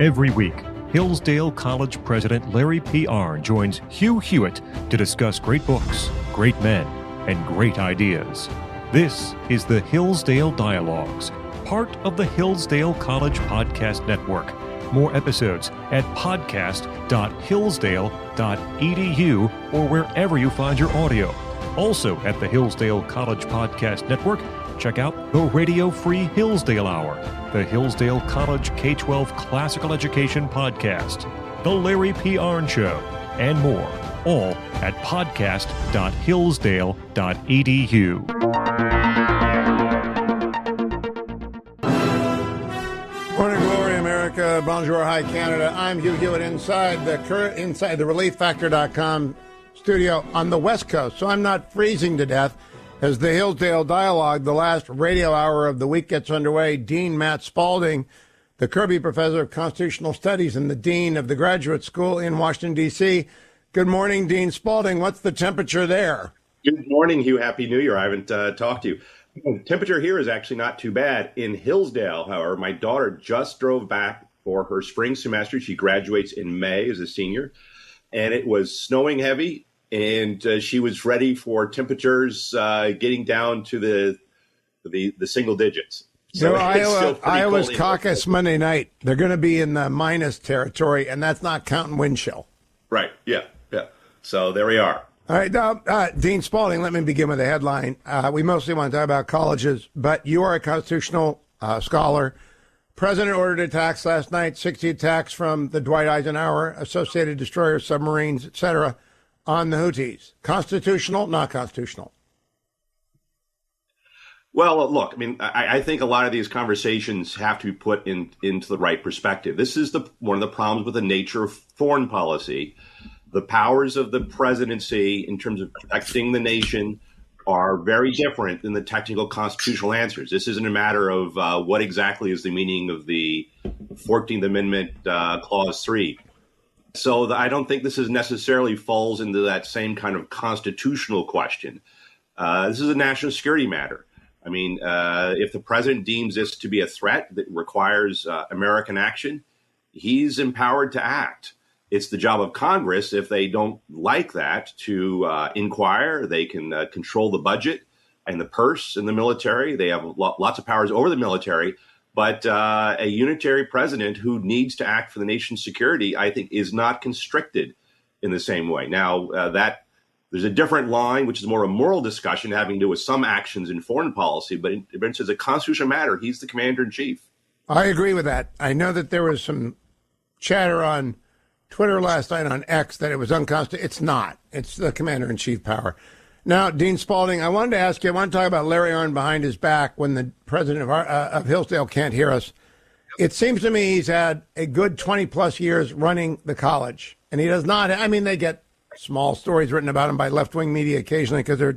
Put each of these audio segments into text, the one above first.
Every week, Hillsdale College President Larry P. Arnn joins Hugh Hewitt to discuss great books, great men, and great ideas. This is the Hillsdale Dialogues, part of the Hillsdale College Podcast Network. More episodes at podcast.hillsdale.edu or wherever you find your audio. Also at the Hillsdale College Podcast Network, check out the Radio Free Hillsdale Hour, the Hillsdale College K-12 Classical Education Podcast, The Larry P. Arnn Show, and more, all at podcast.hillsdale.edu. Morning glory, America. Bonjour, hi, Canada. I'm Hugh Hewitt inside the ReliefFactor.com studio on the West Coast, so I'm not freezing to death as the Hillsdale Dialogue, the last radio hour of the week, gets underway. Dean Matt Spalding, the Kirby Professor of Constitutional Studies and the Dean of the Graduate School in Washington, D.C. Good morning, Dean Spalding. What's the temperature there? Good morning, Hugh. Happy New Year. I haven't talked to you. The temperature here is actually not too bad. In Hillsdale, however, my daughter just drove back for her spring semester. She graduates in May as a senior, and it was snowing heavy. And she was ready for temperatures getting down to the single digits. So Iowa's caucus Monday night, they're going to be in the minus territory, and that's not counting wind chill. Right. Yeah. So there we are. All right. Now, Dean Spalding, let me begin with a headline. We mostly want to talk about colleges, but you are a constitutional scholar. President ordered attacks last night, 60 attacks from the Dwight Eisenhower, Associated Destroyers, submarines, etc., on the Houthis. Constitutional, not constitutional? Well, look, I mean, I think a lot of these conversations have to be put into the right perspective. This is one of the problems with the nature of foreign policy. The powers of the presidency in terms of protecting the nation are very different than the technical constitutional answers. This isn't a matter of what exactly is the meaning of the 14th Amendment, Clause 3. So I don't think this is necessarily falls into that same kind of constitutional question. This is a national security matter. I mean, if the president deems this to be a threat that requires American action, he's empowered to act. It's the job of Congress, if they don't like that, to inquire. They can control the budget and the purse in the military. They have lots of powers over the military. But a unitary president who needs to act for the nation's security, I think, is not constricted in the same way. Now, that there's a different line, which is more a moral discussion having to do with some actions in foreign policy. But as a constitutional matter, he's the commander in chief. I agree with that. I know that there was some chatter on Twitter last night on X that it was unconstitutional. It's not. It's the commander in chief power. Now, Dean Spalding, I wanted to ask you, I want to talk about Larry Arnn behind his back when the president of Hillsdale can't hear us. It seems to me he's had a good 20-plus years running the college, and he does not, I mean, they get small stories written about him by left-wing media occasionally because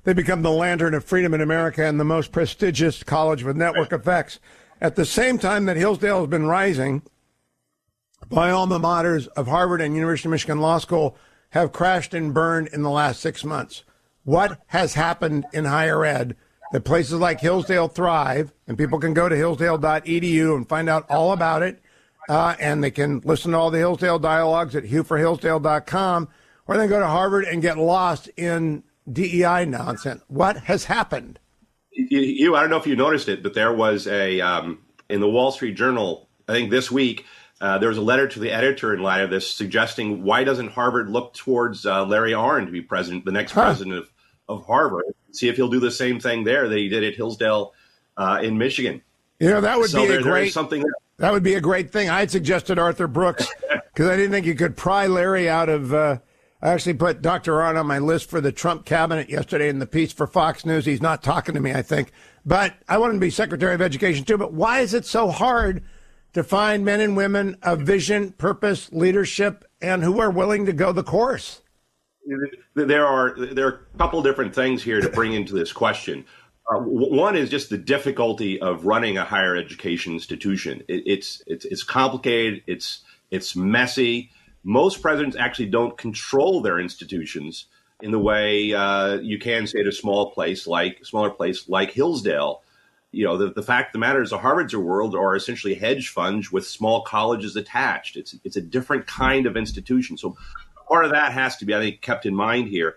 they become the lantern of freedom in America and the most prestigious college with network effects. At the same time that Hillsdale has been rising, my alma maters of Harvard and University of Michigan Law School have crashed and burned in the last 6 months. What has happened in higher ed that places like Hillsdale thrive, and people can go to hillsdale.edu and find out all about it, and they can listen to all the Hillsdale Dialogues at hughforhillsdale.com, or they can go to Harvard and get lost in DEI nonsense. What has happened? I don't know if you noticed it, but there was in the Wall Street Journal, I think this week, there was a letter to the editor in light of this suggesting why doesn't Harvard look towards Larry Arnn to be president, the next president of Harvard, see if he'll do the same thing there that he did at Hillsdale in Michigan. You know, that would be a great something. That would be a great thing. I had suggested Arthur Brooks because I didn't think you could pry Larry out of. I actually put Dr. Arnn on my list for the Trump cabinet yesterday in the piece for Fox News. He's not talking to me, I think, but I want him to be Secretary of Education too. But why is it so hard to find men and women of vision, purpose, leadership, and who are willing to go the course? There are a couple different things here to bring into this question. One is just the difficulty of running a higher education institution. It's complicated. It's messy. Most presidents actually don't control their institutions in the way you can say at a smaller place like Hillsdale. the fact of the matter is the Harvards of the world are essentially hedge funds with small colleges attached. It's a different kind of institution. So part of that has to be, I think, kept in mind here.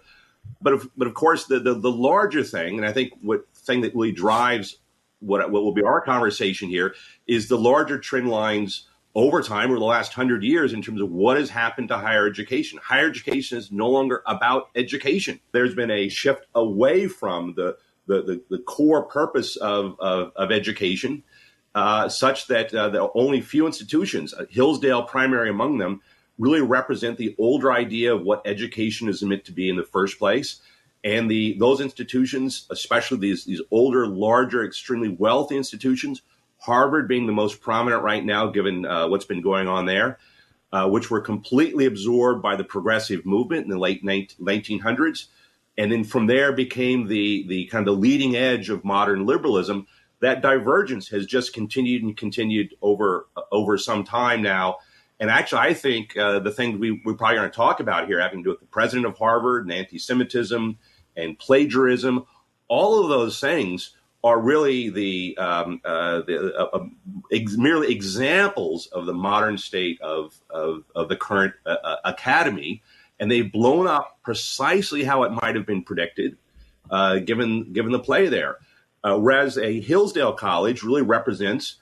But of course, the larger thing, and I think thing that really drives what will be our conversation here is the larger trend lines over time, over the last 100 years, in terms of what has happened to higher education. Higher education is no longer about education. There's been a shift away from the core purpose of education, such that the only few institutions, Hillsdale primary among them, really represent the older idea of what education is meant to be in the first place. And those institutions, especially these older, larger, extremely wealthy institutions, Harvard being the most prominent right now, given what's been going on there, which were completely absorbed by the progressive movement in the late 1900s. And then from there became the kind of the leading edge of modern liberalism. That divergence has just continued and continued over some time now. And actually, I think the thing we're probably going to talk about here having to do with the president of Harvard and anti-Semitism and plagiarism, all of those things are really merely examples of the modern state of the current academy. And they've blown up precisely how it might have been predicted, given the play there. Whereas a Hillsdale College really represents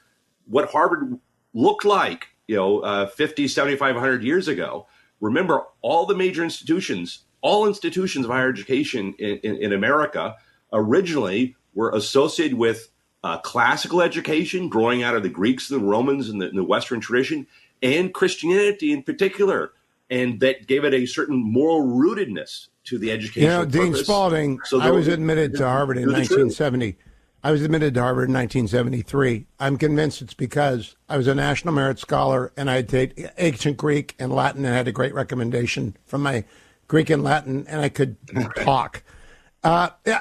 what Harvard looked like, 50, 75, 100 years ago. Remember, all the major institutions, all institutions of higher education in America originally were associated with classical education, growing out of the Greeks and the Romans and the Western tradition, and Christianity in particular. And that gave it a certain moral rootedness to the education. Dean Spalding, I was admitted to Harvard in 1970. I was admitted to Harvard in 1973. I'm convinced it's because I was a National Merit Scholar and I had taken ancient Greek and Latin and had a great recommendation from my Greek and Latin, and I could talk.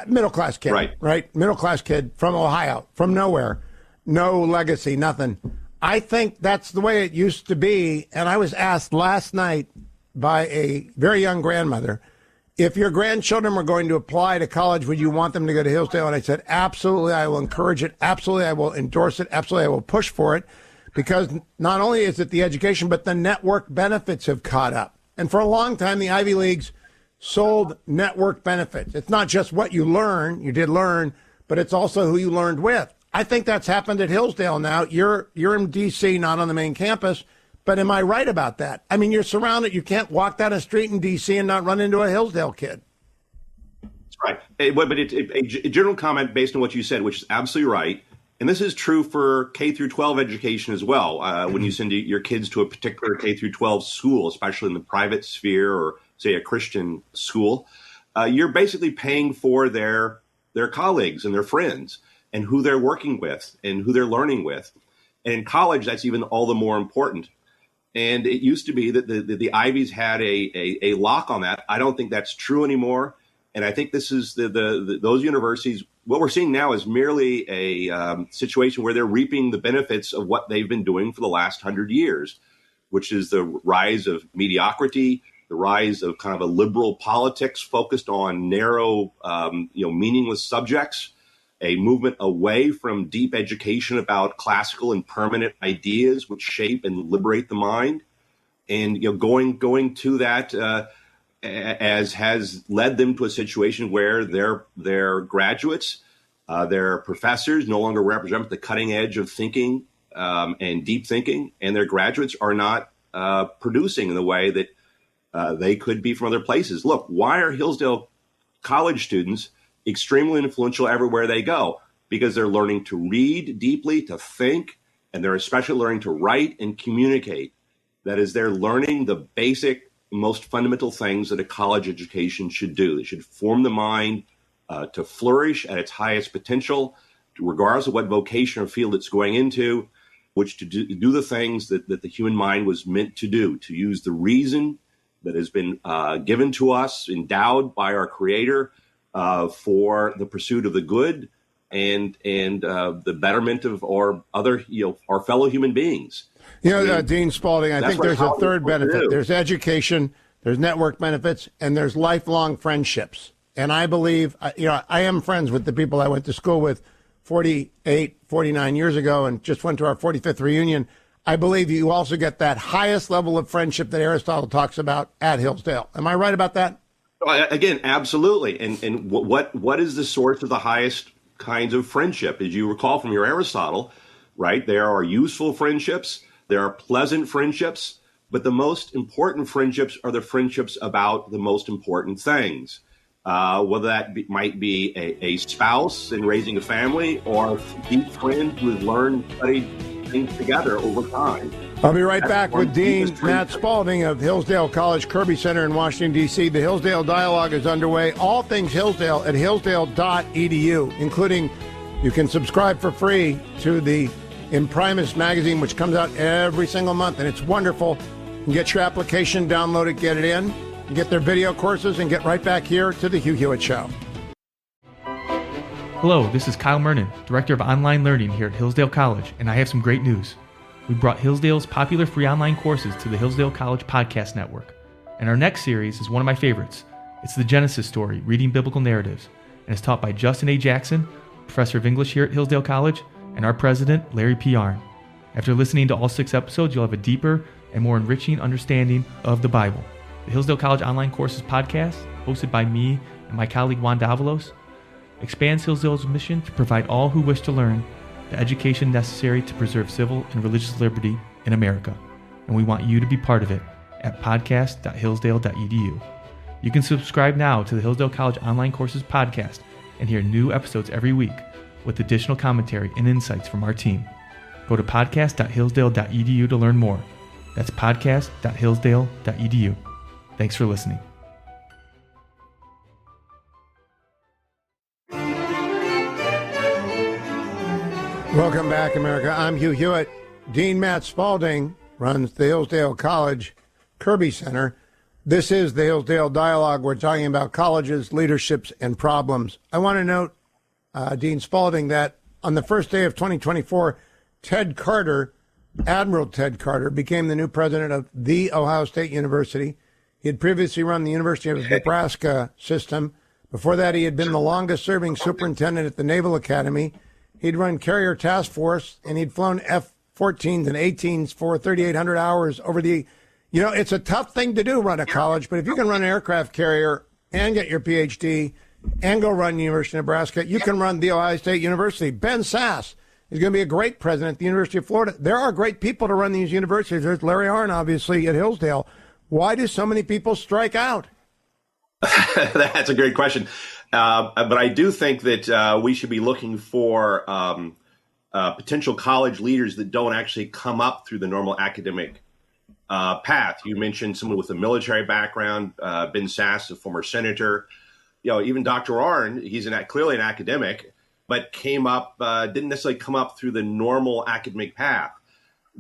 Middle-class kid, right? Middle-class kid from Ohio, from nowhere, no legacy, nothing. I think that's the way it used to be. And I was asked last night by a very young grandmother, if your grandchildren were going to apply to college, would you want them to go to Hillsdale? And I said, absolutely, I will encourage it. Absolutely, I will endorse it. Absolutely, I will push for it. Because not only is it the education, but the network benefits have caught up. And for a long time, the Ivy Leagues sold network benefits. It's not just what you learn, you did learn, but it's also who you learned with. I think that's happened at Hillsdale now. You're in D.C., not on the main campus, but am I right about that? I mean, you're surrounded. You can't walk down a street in D.C. and not run into a Hillsdale kid. That's right. But a general comment based on what you said, which is absolutely right. And this is true for K through 12 education as well. When you send your kids to a particular K through 12 school, especially in the private sphere or, say, a Christian school, you're basically paying for their colleagues and their friends and who they're working with and who they're learning with. And in college, that's even all the more important. And it used to be that the Ivies had a lock on that. I don't think that's true anymore. And I think this is those universities. What we're seeing now is merely a situation where they're reaping the benefits of what they've been doing for the last 100 years, which is the rise of mediocrity, the rise of kind of a liberal politics focused on narrow, meaningless subjects, a movement away from deep education about classical and permanent ideas which shape and liberate the mind, and going to that as has led them to a situation where their graduates, their professors no longer represent the cutting edge of thinking and deep thinking, and their graduates are not producing in the way that they could be from other places. Look, why are Hillsdale College students extremely influential everywhere they go? Because they're learning to read deeply, to think, and they're especially learning to write and communicate. That is, they're learning the basic, most fundamental things that a college education should do. They should form the mind to flourish at its highest potential, regardless of what vocation or field it's going into, which to do the things that the human mind was meant to do, to use the reason that has been given to us, endowed by our Creator, for the pursuit of the good and the betterment of our other, our fellow human beings. Dean Spalding, I think there's a third benefit. There's education, there's network benefits, and there's lifelong friendships. And I believe, I am friends with the people I went to school with 48, 49 years ago and just went to our 45th reunion, I believe you also get that highest level of friendship that Aristotle talks about at Hillsdale. Am I right about that? Again, absolutely. And what is the source of the highest kinds of friendship? As you recall from your Aristotle, right? There are useful friendships, there are pleasant friendships, but the most important friendships are the friendships about the most important things. Whether that might be a spouse in raising a family or deep friends who have learned and studied things together over time. I'll be right back with Dean Matt Spalding of Hillsdale College Kirby Center in Washington, D.C. The Hillsdale Dialogue is underway. All things Hillsdale at hillsdale.edu, including you can subscribe for free to the Imprimis magazine, which comes out every single month, and it's wonderful. You can get your application, download it, get it in, get their video courses, and get right back here to the Hugh Hewitt Show. Hello, this is Kyle Mernon, Director of Online Learning here at Hillsdale College, and I have some great news. We brought Hillsdale's popular free online courses to the Hillsdale College Podcast Network, and our next series is one of my favorites. It's the Genesis story, Reading Biblical Narratives, and it's taught by Justin A. Jackson, Professor of English here at Hillsdale College, and our President, Larry P. Arnn. After listening to all 6 episodes, you'll have a deeper and more enriching understanding of the Bible. The Hillsdale College Online Courses podcast, hosted by me and my colleague Juan Davalos, expands Hillsdale's mission to provide all who wish to learn the education necessary to preserve civil and religious liberty in America. And we want you to be part of it at podcast.hillsdale.edu. You can subscribe now to the Hillsdale College Online Courses podcast and hear new episodes every week with additional commentary and insights from our team. Go to podcast.hillsdale.edu to learn more. That's podcast.hillsdale.edu. Thanks for listening. Welcome back, America. I'm Hugh Hewitt. Dean Matt Spalding runs the Hillsdale College Kirby Center. This is the Hillsdale Dialogue. We're talking about colleges, leaderships, and problems. I want to note, Dean Spalding, that on the first day of 2024, Ted Carter, Admiral Ted Carter, became the new president of The Ohio State University. He had previously run the University of Nebraska system. Before that, he had been the longest-serving superintendent at the Naval Academy. He'd run Carrier Task Force, and he'd flown F-14s and 18s for 3,800 hours over the... You know, it's a tough thing to do, run a college, but if you can run an aircraft carrier and get your PhD and go run the University of Nebraska, you can run The Ohio State University. Ben Sass is going to be a great president at the University of Florida. There are great people to run these universities. There's Larry Arnn, obviously, at Hillsdale. Why do so many people strike out? That's a great question. But I do think that we should be looking for potential college leaders that don't actually come up through the normal academic path. You mentioned someone with a military background, Ben Sass, a former senator. You know, even Dr. Arnn, he's clearly an academic, but didn't necessarily come up through the normal academic path.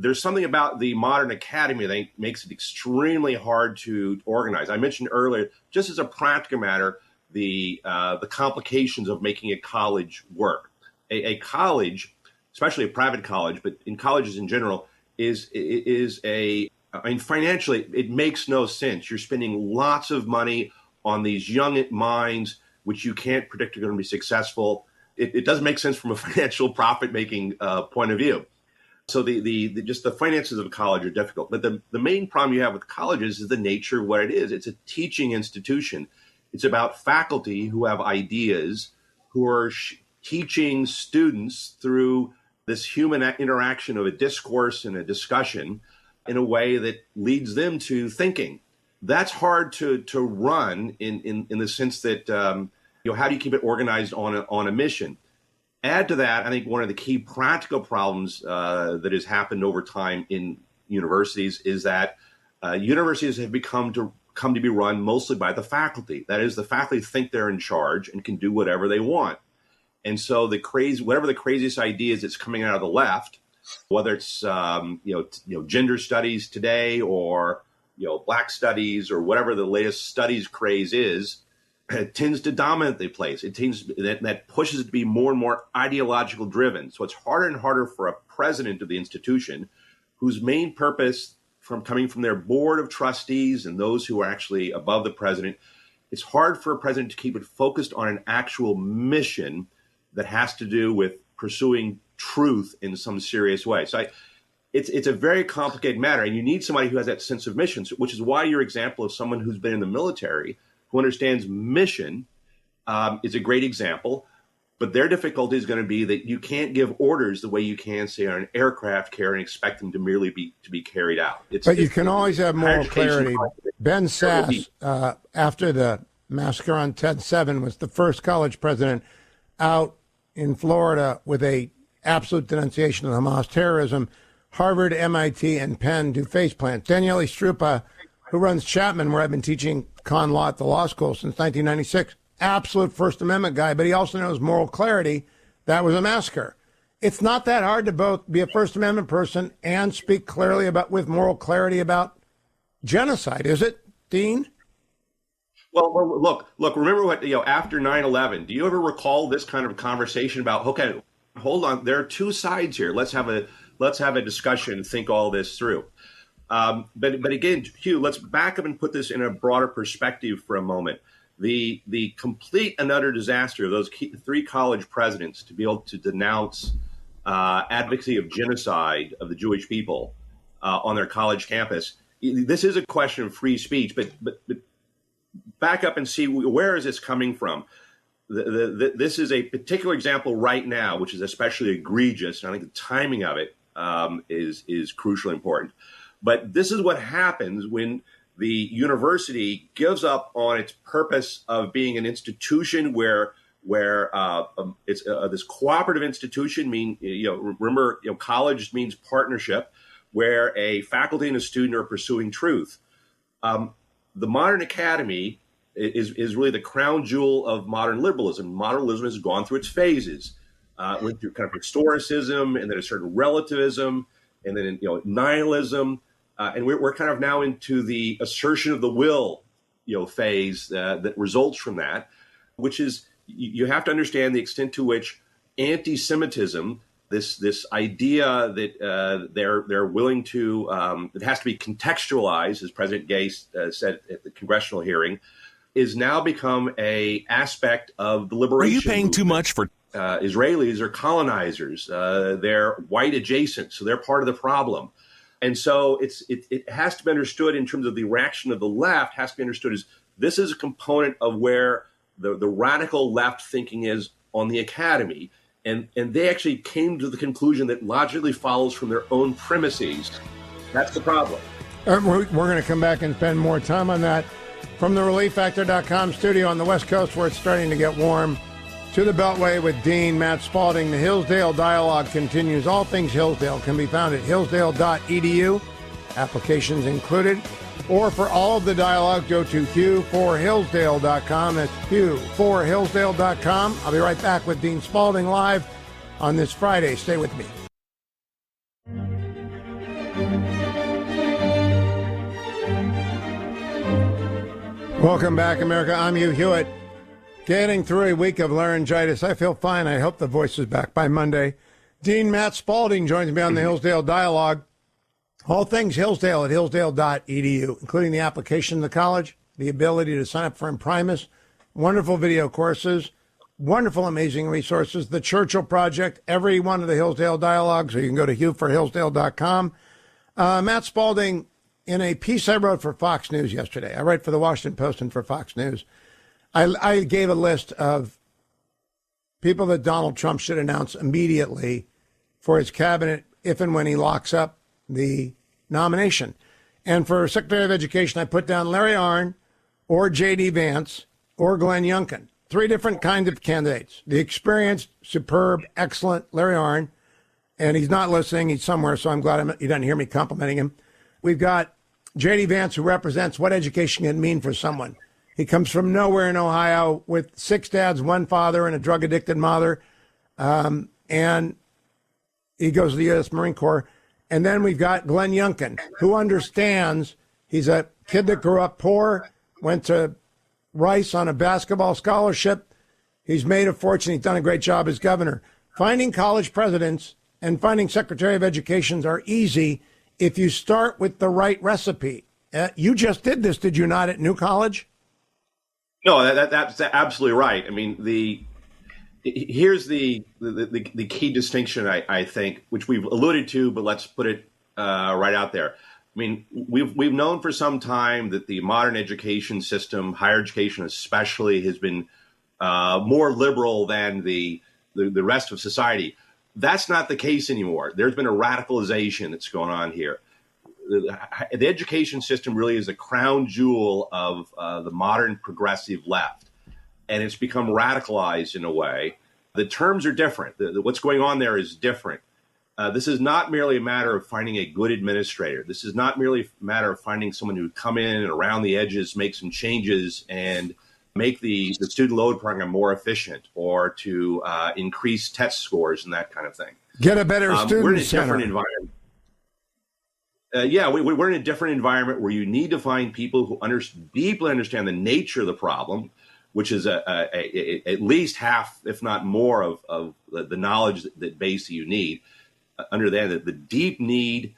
There's something about the modern academy that makes it extremely hard to organize. I mentioned earlier, just as a practical matter, the complications of making a college work. A college, especially a private college, but in colleges in general, financially, it makes no sense. You're spending lots of money on these young minds, which you can't predict are going to be successful. It doesn't make sense from a financial profit-making point of view. So just the finances of a college are difficult. But the main problem you have with colleges is the nature of what it is. It's a teaching institution. It's about faculty who have ideas, who are teaching students through this human interaction of a discourse and a discussion in a way that leads them to thinking. That's hard to run in the sense that, how do you keep it organized on a mission? Add to that, I think one of the key practical problems that has happened over time in universities is that universities have come to be run mostly by the faculty. That is, the faculty think they're in charge and can do whatever they want. And so whatever the craziest ideas that's coming out of the left, whether it's gender studies today or Black studies or whatever the latest studies craze is, it tends to dominate the place. That pushes it to be more and more ideological driven. So it's harder and harder for a president of the institution, whose main purpose coming from their board of trustees and those who are actually above the president, it's hard for a president to keep it focused on an actual mission that has to do with pursuing truth in some serious way. So it's a very complicated matter, and you need somebody who has that sense of mission, which is why your example of someone who's been in the military, who understands mission, is a great example. But their difficulty is going to be that you can't give orders the way you can, say, on an aircraft carrier and expect them to merely be carried out. But you can always have moral clarity. Ben Sass, after the massacre on 10/7, was the first college president out in Florida with a absolute denunciation of Hamas terrorism. Harvard, MIT, and Penn do face plants. Daniele Strupa, who runs Chapman, where I've been teaching con law at the law school since 1996, absolute First Amendment guy, but he also knows moral clarity. That was a massacre. It's not that hard to both be a First Amendment person and speak clearly about, with moral clarity, about genocide, is it, Dean? Well, look. Remember what after 9/11. Do you ever recall this kind of conversation about? Okay, hold on. There are two sides here. Let's have a discussion and think all this through. But again, Hugh, let's back up and put this in a broader perspective for a moment. The complete and utter disaster of those three college presidents to be able to denounce advocacy of genocide of the Jewish people on their college campus. This is a question of free speech, but back up and see, where is this coming from? This is a particular example right now, which is especially egregious, and I think the timing of it is crucially important. But this is what happens when the university gives up on its purpose of being an institution where it's this cooperative institution. Remember, college means partnership, where a faculty and a student are pursuing truth. The modern academy is really the crown jewel of modern liberalism. Modern liberalism has gone through its phases, went through kind of historicism, and then a certain relativism, and then nihilism. And we're kind of now into the assertion of the will, phase that results from that, which is, you have to understand the extent to which anti-Semitism, this idea that they're willing to, it has to be contextualized, as President Gay said at the congressional hearing, is now become a aspect of the liberation. Are you paying too much for? Israelis are colonizers. They're white adjacent, so they're part of the problem. And so it has to be understood in terms of the reaction of the left, has to be understood as this is a component of where the radical left thinking is on the academy. And they actually came to the conclusion that logically follows from their own premises. That's the problem. We're going to come back and spend more time on that. From the ReliefFactor.com studio on the West Coast, where it's starting to get warm, to the Beltway with Dean Matt Spalding. The Hillsdale Dialogue continues. All things Hillsdale can be found at hillsdale.edu, applications included. Or for all of the dialogue, go to hugh4hillsdale.com. That's hugh4hillsdale.com. I'll be right back with Dean Spalding live on this Friday. Stay with me. Welcome back, America. I'm Hugh Hewitt. Getting through a week of laryngitis. I feel fine. I hope the voice is back by Monday. Dean Matt Spalding joins me on the Hillsdale Dialogue. All things Hillsdale at hillsdale.edu, including the application to the college, the ability to sign up for Imprimis, wonderful video courses, wonderful, amazing resources, the Churchill Project, every one of the Hillsdale Dialogues, or you can go to hugh4hillsdale.com. Matt Spalding, in a piece I wrote for Fox News yesterday, I write for the Washington Post and for Fox News, I gave a list of people that Donald Trump should announce immediately for his cabinet if and when he locks up the nomination. And for Secretary of Education, I put down Larry Arnn or J.D. Vance or Glenn Youngkin. Three different kinds of candidates. The experienced, superb, excellent Larry Arnn, and he's not listening. He's somewhere, so I'm glad he doesn't hear me complimenting him. We've got J.D. Vance, who represents what education can mean for someone. He comes from nowhere in Ohio with 6 dads, 1 father, and a drug-addicted mother. And he goes to the U.S. Marine Corps. And then we've got Glenn Youngkin, who understands he's a kid that grew up poor, went to Rice on a basketball scholarship. He's made a fortune. He's done a great job as governor. Finding college presidents and finding Secretary of Educations are easy if you start with the right recipe. You just did this, did you not, at New College? No, that's absolutely right. I mean, Here's the key distinction, I think, which we've alluded to, but let's put it right out there. I mean, we've known for some time that the modern education system, higher education especially, has been more liberal than the rest of society. That's not the case anymore. There's been a radicalization that's going on here. The education system really is a crown jewel of the modern progressive left, and it's become radicalized in a way. The terms are different. What's going on there is different. This is not merely a matter of finding a good administrator. This is not merely a matter of finding someone who would come in and around the edges, make some changes, and make the student load program more efficient, or to increase test scores and that kind of thing. Get a better student We're in a center. different environment. We're in a different environment where you need to find people who deeply understand the nature of the problem, which is at least half, if not more, of the knowledge that base you need. Understand that the deep need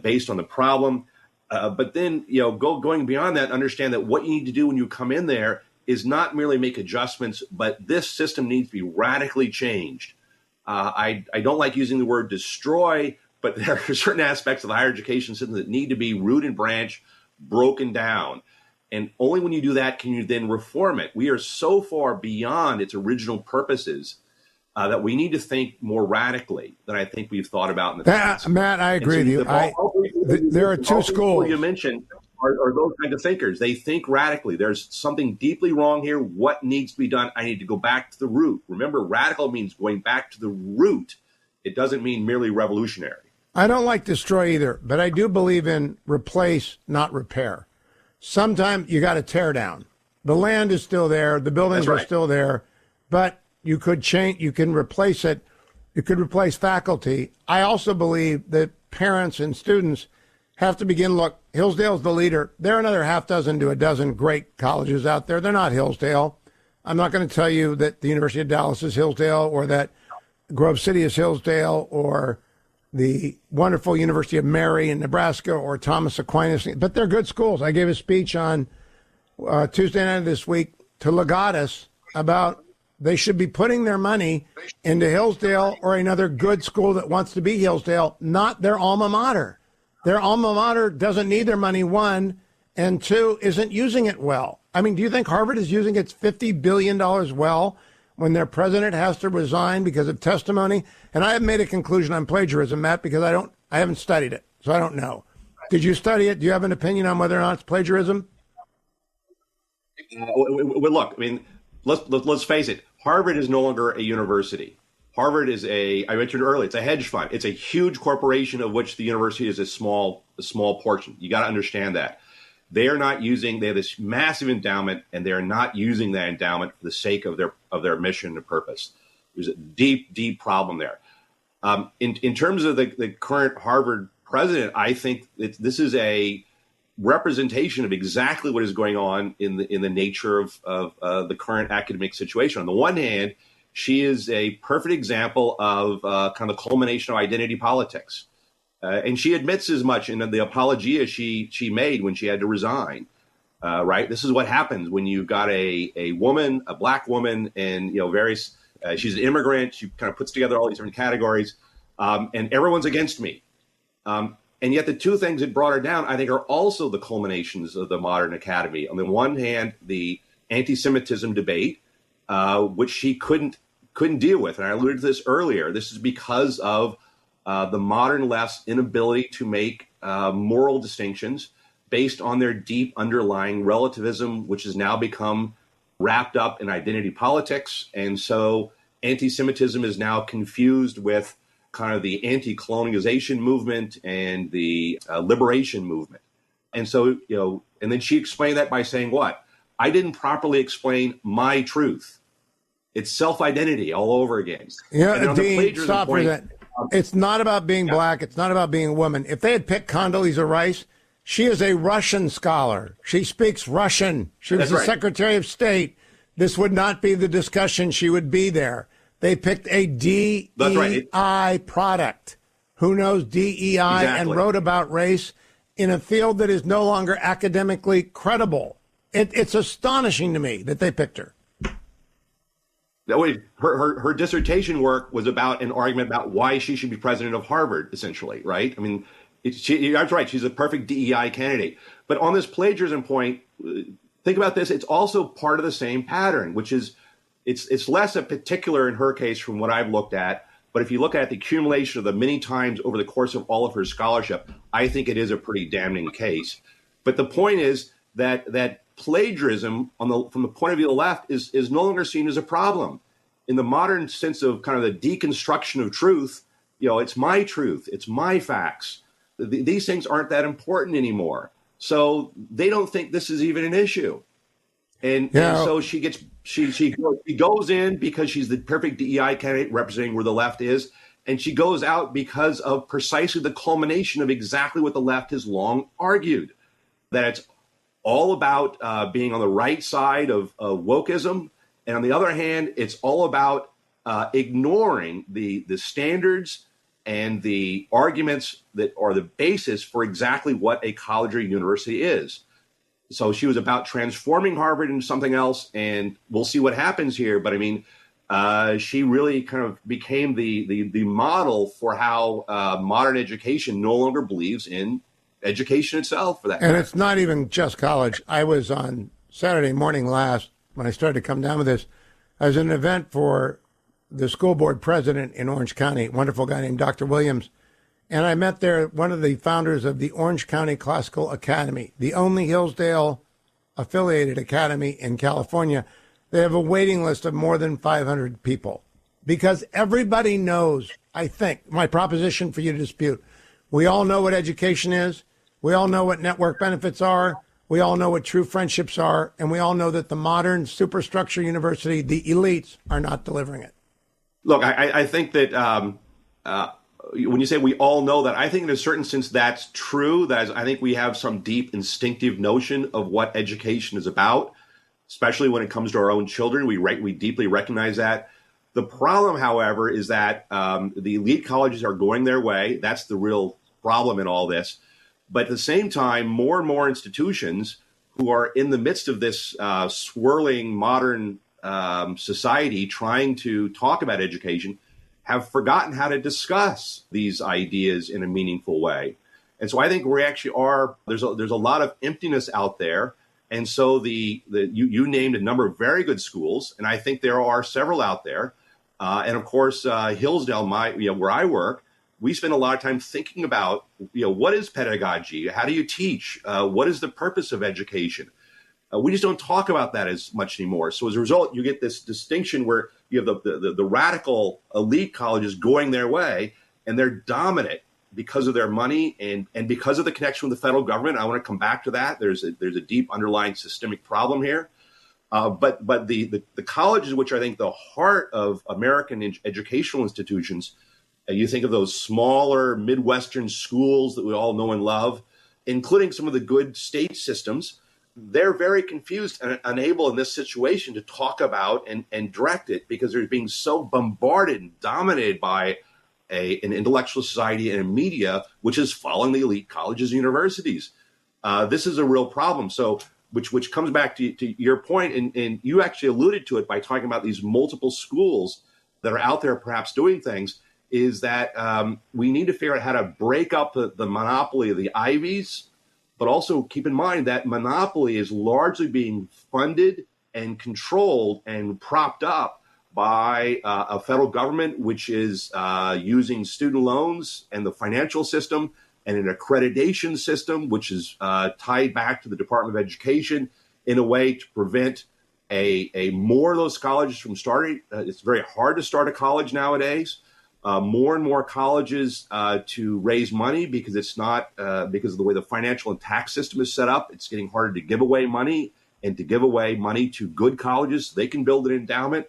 based on the problem. But then, going beyond that, understand that what you need to do when you come in there is not merely make adjustments, but this system needs to be radically changed. I don't like using the word destroy, but there are certain aspects of the higher education system that need to be root and branch broken down. And only when you do that can you then reform it. We are so far beyond its original purposes that we need to think more radically than I think we've thought about in the past. Matt, I agree with you. There are two schools. You mentioned are those kind of thinkers. They think radically. There's something deeply wrong here. What needs to be done? I need to go back to the root. Remember, radical means going back to the root. It doesn't mean merely revolutionary. I don't like destroy either, but I do believe in replace, not repair. Sometimes you got to tear down. The land is still there. The buildings are still there, but you could change. You can replace it. You could replace faculty. I also believe that parents and students have to begin. Look, Hillsdale's the leader. There are another half dozen to a dozen great colleges out there. They're not Hillsdale. I'm not going to tell you that the University of Dallas is Hillsdale, or that Grove City is Hillsdale, or the wonderful University of Mary in Nebraska, or Thomas Aquinas, but they're good schools. I gave a speech on Tuesday night of this week to Legatus about they should be putting their money into Hillsdale or another good school that wants to be Hillsdale, not their alma mater. Their alma mater doesn't need their money, one, and two, isn't using it well. I mean, do you think Harvard is using its $50 billion well when their president has to resign because of testimony? And I haven't made a conclusion on plagiarism, Matt, because I haven't studied it, so I don't know. Did you study it? Do you have an opinion on whether or not it's plagiarism? Well, look, I mean, let's face it. Harvard is no longer a university. Harvard is I mentioned earlier, it's a hedge fund. It's a huge corporation of which the university is a small portion. You got to understand that. They have this massive endowment, and they are not using that endowment for the sake of their mission and purpose. There's a deep, deep problem there. In terms of the current Harvard president, I think this is a representation of exactly what is going on in the nature of the current academic situation. On the one hand, she is a perfect example of kind of the culmination of identity politics. And she admits as much in the apologia she made when she had to resign. Right? This is what happens when you've got a woman, a black woman, and various. She's an immigrant. She kind of puts together all these different categories, and everyone's against me. And yet the two things that brought her down, I think, are also the culminations of the modern academy. On the one hand, the anti-Semitism debate, which she couldn't deal with, and I alluded to this earlier. This is because of the modern left's inability to make moral distinctions based on their deep underlying relativism, which has now become wrapped up in identity politics. And so anti-Semitism is now confused with kind of the anti-colonialization movement and the liberation movement. And so, and then she explained that by saying what? I didn't properly explain my truth. It's self-identity all over again. Yeah, Dean, stop for that. It's not about being black. It's not about being a woman. If they had picked Condoleezza Rice, she is a Russian scholar. She speaks Russian. She was the Secretary of State. This would not be the discussion. She would be there. They picked a DEI product who knows DEI and wrote about race in a field that is no longer academically credible. It's astonishing to me that they picked her. Her dissertation work was about an argument about why she should be president of Harvard, essentially, right? I mean, that's right. She's a perfect DEI candidate. But on this plagiarism point, think about this. It's also part of the same pattern, which is it's less a particular in her case from what I've looked at. But if you look at the accumulation of the many times over the course of all of her scholarship, I think it is a pretty damning case. But the point is that plagiarism from the point of view of the left is no longer seen as a problem. In the modern sense of kind of the deconstruction of truth, it's my truth, it's my facts. These things aren't that important anymore. So they don't think this is even an issue. And so she goes in because she's the perfect DEI candidate representing where the left is. And she goes out because of precisely the culmination of exactly what the left has long argued, that it's all about being on the right side of wokeism. And on the other hand, it's all about ignoring the standards and the arguments that are the basis for exactly what a college or university is. So she was about transforming Harvard into something else, and we'll see what happens here. But I mean, she really kind of became the model for how modern education no longer believes in education itself, for that matter. And it's not even just college. I was on Saturday morning last, when I started to come down with this, I was at an event for the school board president in Orange County, a wonderful guy named Dr. Williams. And I met there one of the founders of the Orange County Classical Academy, the only Hillsdale affiliated academy in California. They have a waiting list of more than 500 people because everybody knows, I think, my proposition for you to dispute. We all know what education is. We all know what network benefits are. We all know what true friendships are. And we all know that the modern superstructure university, the elites, are not delivering it. Look, I think that when you say we all know that, I think in a certain sense that's true. That is, I think we have some deep instinctive notion of what education is about, especially when it comes to our own children. We deeply recognize that. The problem, however, is that the elite colleges are going their way. That's the real problem in all this. But at the same time, more and more institutions who are in the midst of this swirling modern society trying to talk about education have forgotten how to discuss these ideas in a meaningful way. And so I think we actually are, there's a lot of emptiness out there. And so you named a number of very good schools, and I think there are several out there. And of course, Hillsdale, where I work, we spend a lot of time thinking about, what is pedagogy? How do you teach? What is the purpose of education? We just don't talk about that as much anymore. So as a result, you get this distinction where you have the radical elite colleges going their way, and they're dominant because of their money and because of the connection with the federal government. I want to come back to that. There's a deep underlying systemic problem here. But the colleges, which are, I think, the heart of American educational institutions, you think of those smaller Midwestern schools that we all know and love, including some of the good state systems, they're very confused and unable in this situation to talk about and direct it because they're being so bombarded and dominated by an intellectual society and a media which is following the elite colleges and universities. This is a real problem. So, which comes back to your point, and you actually alluded to it by talking about these multiple schools that are out there perhaps doing things, is that we need to figure out how to break up the monopoly of the Ivies, but also keep in mind that monopoly is largely being funded and controlled and propped up by a federal government, which is using student loans and the financial system and an accreditation system, which is tied back to the Department of Education in a way to prevent more of those colleges from starting. It's very hard to start a college nowadays. More and more colleges to raise money because it's not because of the way the financial and tax system is set up. It's getting harder to give away money and to give away money to good colleges so they can build an endowment.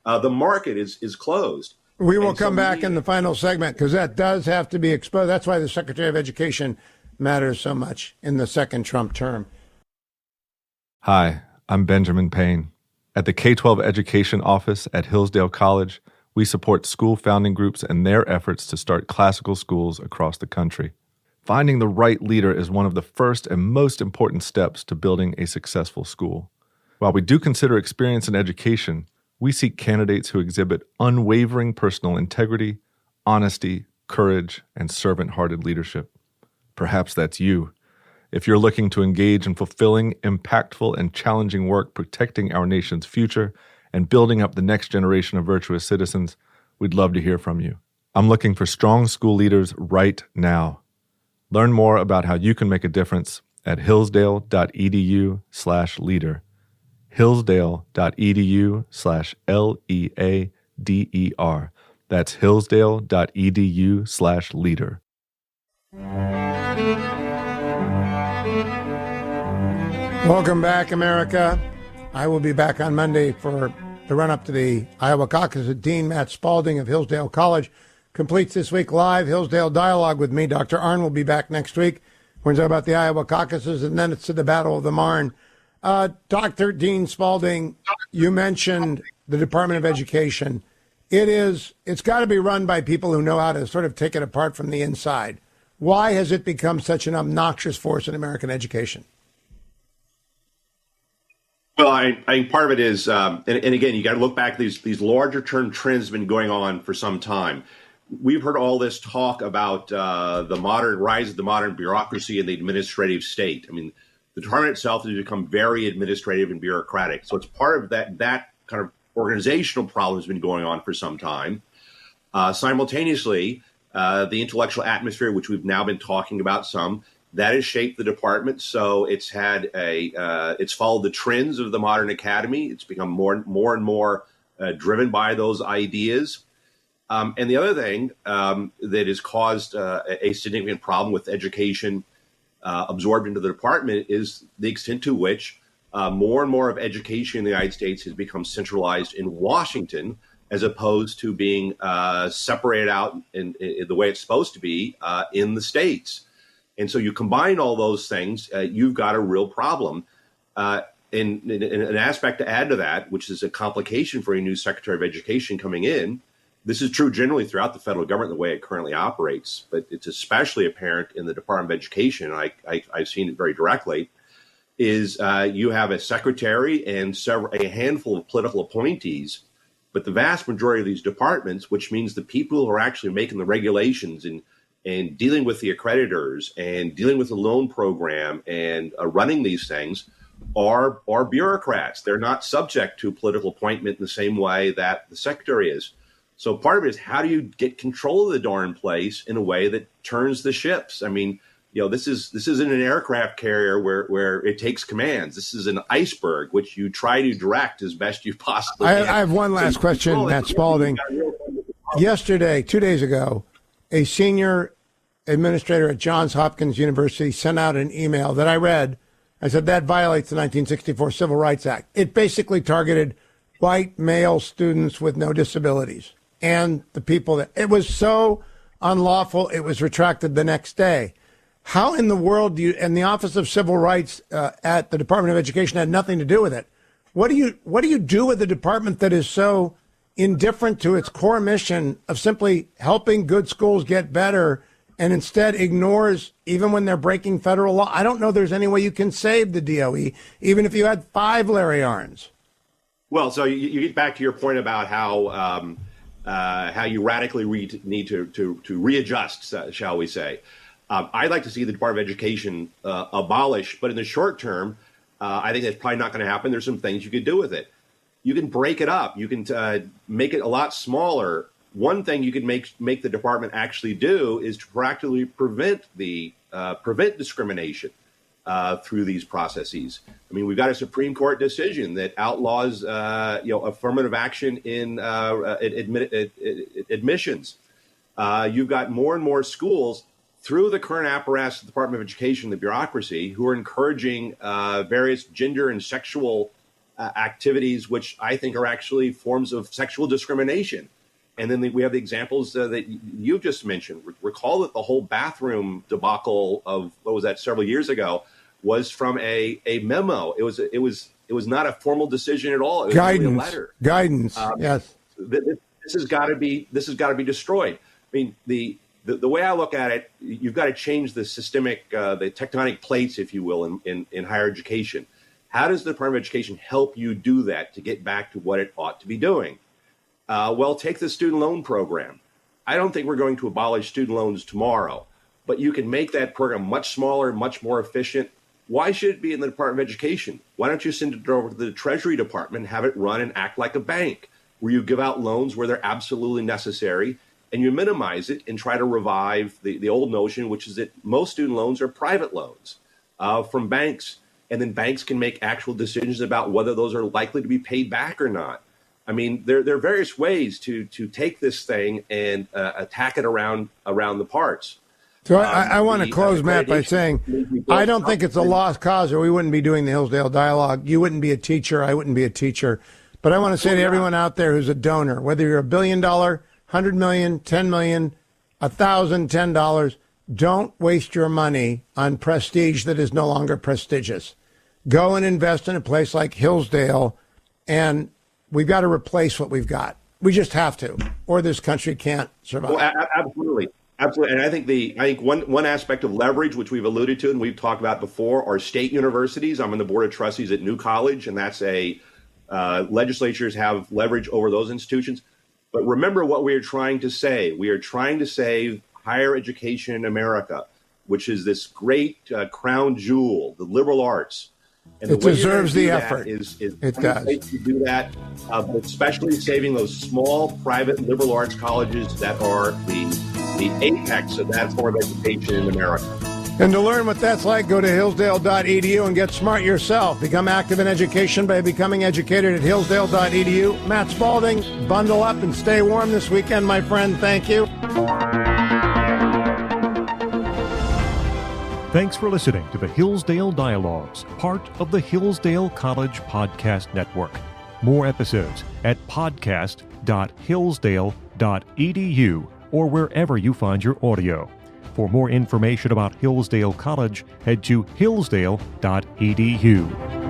The market is closed. We will come back in the final segment because that does have to be exposed. That's why the Secretary of Education matters so much in the second Trump term. Hi, I'm Benjamin Payne. At the K-12 Education Office at Hillsdale College, we support school founding groups and their efforts to start classical schools across the country. Finding the right leader is one of the first and most important steps to building a successful school. While we do consider experience in education, We seek candidates who exhibit unwavering personal integrity, honesty, courage, and servant-hearted leadership. Perhaps that's you. If you're looking to engage in fulfilling, impactful, and challenging work protecting our nation's future and building up the next generation of virtuous citizens, we'd love to hear from you. I'm looking for strong school leaders right now. Learn more about how you can make a difference at hillsdale.edu/leader. hillsdale.edu/LEADER. That's hillsdale.edu/leader. Welcome back, America. I will be back on Monday for the run-up to the Iowa caucus. Dean Matt Spalding of Hillsdale College completes this week live Hillsdale Dialogue with me. Dr. Arnn will be back next week. We're going to talk about the Iowa caucuses, and then it's to the Battle of the Marne. Dr. Dean Spalding, you mentioned the Department of Education. It's got to be run by people who know how to sort of take it apart from the inside. Why has it become such an obnoxious force in American education? Well, I think part of it is, and again, you got to look back. These larger term trends have been going on for some time. We've heard all this talk about the rise of the modern bureaucracy and the administrative state. I mean, the department itself has become very administrative and bureaucratic. So it's part of that kind of organizational problem has been going on for some time. Simultaneously, the intellectual atmosphere, which we've now been talking about some, that has shaped the department. So it's followed the trends of the modern academy. It's become more and more driven by those ideas. And the other thing that has caused a significant problem with education absorbed into the department is the extent to which more and more of education in the United States has become centralized in Washington, as opposed to being separated out in the way it's supposed to be in the states. And so you combine all those things, you've got a real problem. And an aspect to add to that, which is a complication for a new Secretary of Education coming in, this is true generally throughout the federal government, the way it currently operates, but it's especially apparent in the Department of Education. I've seen it very directly, is you have a secretary and a handful of political appointees, but the vast majority of these departments, which means the people who are actually making the regulations and dealing with the accreditors and dealing with the loan program and running these things are bureaucrats. They're not subject to political appointment in the same way that the secretary is. So part of it is, how do you get control of the darn place in a way that turns the ships? I mean, this isn't an aircraft carrier where it takes commands. This is an iceberg, which you try to direct as best you possibly can. I have one last question, Matt Spalding. Yesterday, 2 days ago, a senior administrator at Johns Hopkins University sent out an email that I read. I said, that violates the 1964 Civil Rights Act. It basically targeted white male students with no disabilities and the people that it was so unlawful, it was retracted the next day. How in the world do you, and the Office of Civil Rights at the Department of Education had nothing to do with it. What do you do with a department that is so indifferent to its core mission of simply helping good schools get better and instead ignores, even when they're breaking federal law? I don't know there's any way you can save the DOE, even if you had 5 Larry Arnns. Well, so you get back to your point about how you radically need to readjust, shall we say. I'd like to see the Department of Education abolished, but in the short term, I think that's probably not going to happen. There's some things you could do with it. You can break it up. You can make it a lot smaller. One thing you could make the department actually do is to proactively prevent discrimination through these processes. I mean, we've got a Supreme Court decision that outlaws affirmative action in admissions. You've got more and more schools through the current apparatus of the Department of Education, the bureaucracy, who are encouraging various gender and sexual activities, which I think are actually forms of sexual discrimination. And then we have the examples that you've just mentioned. Recall that the whole bathroom debacle of, several years ago, was from a memo. It was not a formal decision at all. It was guidance, really a letter. Guidance. Yes. This has got to be destroyed. I mean, the way I look at it, you've got to change the systemic, the tectonic plates, if you will, in higher education. How does the Department of Education help you do that to get back to what it ought to be doing? Well, take the student loan program. I don't think we're going to abolish student loans tomorrow, but you can make that program much smaller, much more efficient. Why should it be in the Department of Education? Why don't you send it over to the Treasury Department and have it run and act like a bank, where you give out loans where they're absolutely necessary, and you minimize it and try to revive the old notion, which is that most student loans are private loans from banks, and then banks can make actual decisions about whether those are likely to be paid back or not. I mean, there are various ways to take this thing and attack it around the parts. So I want to close, Matt, by saying I don't think it's a lost cause, or we wouldn't be doing the Hillsdale Dialogue. You wouldn't be a teacher. I wouldn't be a teacher. But I want to say to everyone out there who's a donor, whether you're $1 billion, 100 million, 10 million, $1,010, don't waste your money on prestige that is no longer prestigious. Go and invest in a place like Hillsdale, and we've got to replace what we've got. We just have to, or this country can't survive. Well, absolutely. Absolutely. And I think one aspect of leverage, which we've alluded to and we've talked about before, are state universities. I'm on the board of trustees at New College, and that's legislatures have leverage over those institutions. But remember what we are trying to say. We are trying to save higher education in America, which is this great crown jewel, the liberal arts. And it deserves the effort. It does. To do that, but especially saving those small private liberal arts colleges that are the apex of that form of education in America. And to learn what that's like, go to hillsdale.edu and get smart yourself. Become active in education by becoming educated at hillsdale.edu. Matt Spalding, bundle up and stay warm this weekend, my friend. Thank you. Thanks for listening to the Hillsdale Dialogues, part of the Hillsdale College Podcast Network. More episodes at podcast.hillsdale.edu or wherever you find your audio. For more information about Hillsdale College, head to hillsdale.edu.